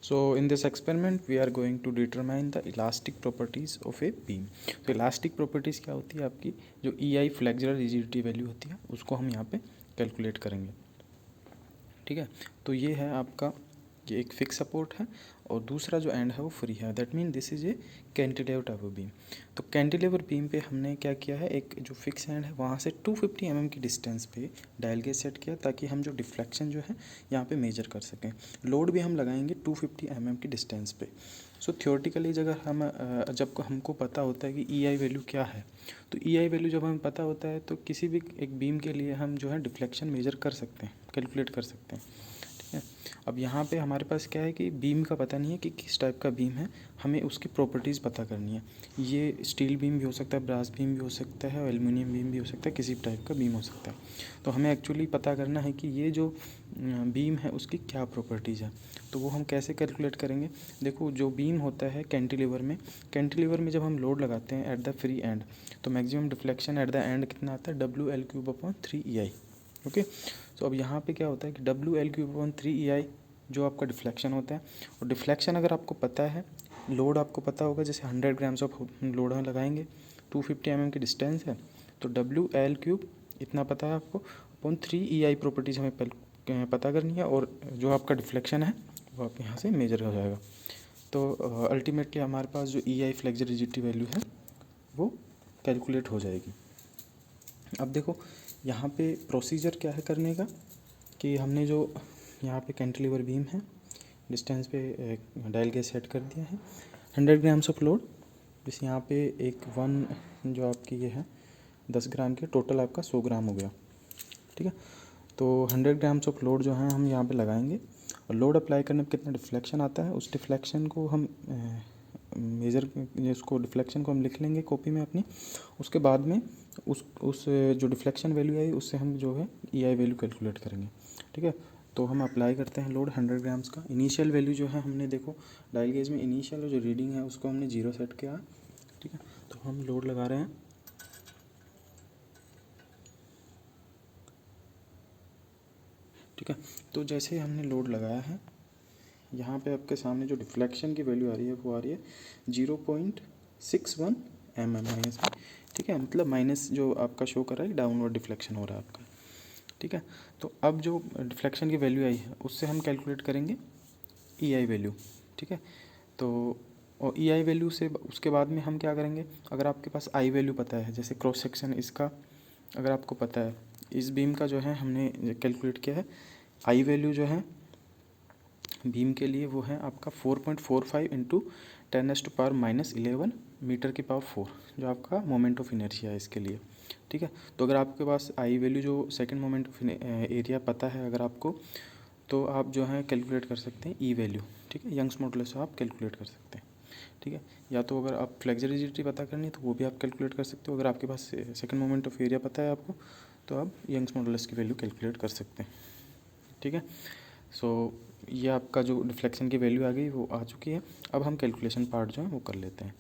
So in this experiment we are going to determine the elastic properties of a beam. तो elastic properties क्या होती है आपकी, जो EI फ्लेक्सुरल रिजिडिटी वैल्यू होती है उसको हम यहाँ पे कैलकुलेट करेंगे. ठीक है, तो ये है आपका, ये एक फिक्स सपोर्ट है और दूसरा जो एंड है वो फ्री है. That mean this is a cantilever type of beam. तो कैंटिलेवर बीम पे हमने क्या किया है, एक जो फिक्स एंड है वहाँ से 250 mm की डिस्टेंस पे डायल गेज सेट किया ताकि हम जो डिफ्लेक्शन जो है यहाँ पे मेजर कर सकें. लोड भी हम लगाएंगे 250 mm की डिस्टेंस पे. सो थियोरेटिकली अगर हम जब हमको पता होता है कि EI वैल्यू क्या है, तो EI वैल्यू जब हमें पता होता है तो किसी भी एक बीम के लिए हम जो है डिफ्लेक्शन मेजर कर सकते हैं, कैलकुलेट कर सकते हैं. ठीक है, अब यहाँ पे हमारे पास क्या है कि बीम का पता नहीं है कि किस टाइप का बीम है, हमें उसकी प्रॉपर्टीज़ पता करनी है. ये स्टील बीम भी हो सकता है, ब्रास बीम भी हो सकता है, और एल्युमिनियम बीम भी हो सकता है, किसी भी टाइप का बीम हो सकता है. तो हमें एक्चुअली पता करना है कि ये जो बीम है उसकी क्या प्रॉपर्टीज़ है. तो वो हम कैसे कैलकुलेट करेंगे. देखो, जो बीम होता है कैंटिलीवर में जब हम लोड लगाते हैं एट द फ्री एंड, तो maximum deflection at the end कितना आता है, WL3/3 EI. ओके, तो अब यहाँ पे क्या होता है कि WL3/3 EI जो आपका डिफ्लेक्शन होता है. और डिफ्लेक्शन अगर आपको पता है, लोड आपको पता होगा, जैसे 100 ग्राम्स ऑफ लोड हम लगाएंगे, 250 mm की डिस्टेंस है, तो WL3 इतना पता है आपको, अपॉन 3 EI प्रॉपर्टीज़ हमें पता करनी है, और जो आपका डिफ्लेक्शन है वो आप यहाँ से मेजर हो जाएगा. तो अल्टीमेटली हमारे पास जो EI फ्लेक्सुरल रिजिडिटी वैल्यू है वो कैलकुलेट हो जाएगी. अब देखो यहाँ पे प्रोसीजर क्या है करने का, कि हमने जो यहाँ पे कैंटिलीवर बीम है, डिस्टेंस पे डायल गेज सेट कर दिया है, 100 ग्राम्स ऑफ लोड, जिस यहाँ पे एक जो आपकी ये है 10 ग्राम के, टोटल आपका 100 ग्राम हो गया. ठीक है, तो 100 ग्राम्स ऑफ लोड जो है हम यहाँ पे लगाएंगे, और लोड अप्लाई करने पर कितना डिफ्लेक्शन आता है उस डिफ्लेक्शन को हम मेज़र, उसको डिफ्लेक्शन को हम लिख लेंगे कॉपी में अपनी. उसके बाद में उस जो डिफ्लेक्शन वैल्यू आई उससे हम जो है EI वैल्यू कैलकुलेट करेंगे. ठीक है, तो हम अप्लाई करते हैं लोड 100 ग्राम्स का. इनिशियल वैल्यू जो है हमने, देखो डायल गेज में इनिशियल जो रीडिंग है उसको हमने 0 सेट किया. ठीक है, तो हम लोड लगा रहे हैं. ठीक है, तो जैसे हमने लोड लगाया है, यहाँ पे आपके सामने जो डिफ्लेक्शन की वैल्यू आ रही है वो आ रही है 0.61 mm माइनस में. ठीक है, मतलब माइनस जो आपका शो कर रहा है डाउनवर्ड डिफ्लेक्शन हो रहा है आपका. ठीक है, तो अब जो डिफ्लेक्शन की वैल्यू आई है उससे हम कैलकुलेट करेंगे EI वैल्यू. ठीक है, तो और EI वैल्यू से उसके बाद में हम क्या करेंगे, अगर आपके पास I वैल्यू पता है, जैसे क्रॉस सेक्शन इसका अगर आपको पता है, इस बीम का जो है हमने कैलकुलेट किया है, I वैल्यू जो है बीम के लिए वो है आपका 4.45 इंटू 10⁻⁻11 मीटर की पावर 4, जो आपका मोमेंट ऑफ इनर्शिया है इसके लिए. ठीक है, तो अगर आपके पास आई वैल्यू जो सेकंड मोमेंट ऑफ एरिया पता है अगर आपको, तो आप जो है कैलकुलेट कर सकते हैं E वैल्यू. ठीक है, यंग्स मॉडुलस से आप कैलकुलेट कर सकते हैं. ठीक है, या तो अगर आप फ्लेक्सुरल रिजिडिटी पता करनी है तो वो भी आप कैलकुलेट कर सकते हो. अगर आपके पास सेकंड मोमेंट ऑफ एरिया पता है आपको, तो आप यंग्स मॉडुलस की वैल्यू कैलकुलेट कर सकते हैं. ठीक है, सो ये आपका जो डिफ्लेक्शन की वैल्यू आ गई वो आ चुकी है. अब हम कैलकुलेशन पार्ट जो है वो कर लेते हैं.